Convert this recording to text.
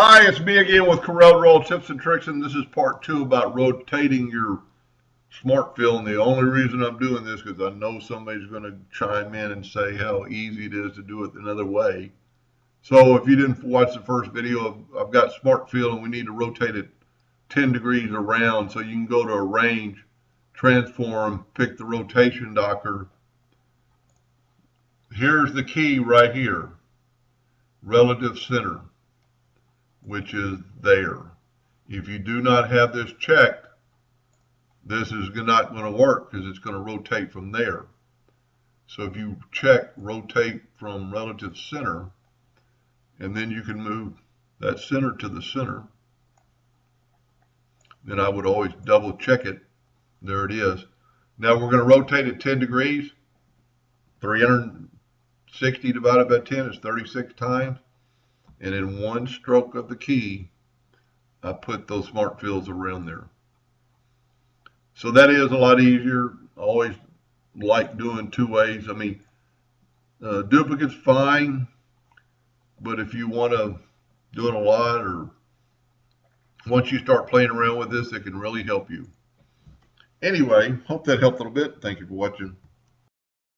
Hi, it's me again with Corel Roll Tips and Tricks, and this is part 2 about rotating your smart fill. And the only reason I'm doing this is because I know somebody's going to chime in and say how easy it is to do it another way. So if you didn't watch the first video, I've got smart fill and we need to rotate it 10 degrees around. So you can go to Arrange, Transform, pick the rotation docker. Here's the key right here, Relative Center, which is there. If you do not have this checked, this is not going to work because it's going to rotate from there. So if you check rotate from relative center, and then you can move that center to the center, then I would always double check it. There it is. Now we're going to rotate it 10 degrees. 360 divided by 10 is 36 times. And in one stroke of the key, I put those smart fills around there. So that is a lot easier. I always like doing two ways. I mean, duplicate's fine, but if you want to do it a lot, or once you start playing around with this, it can really help you. Anyway, hope that helped a little bit. Thank you for watching.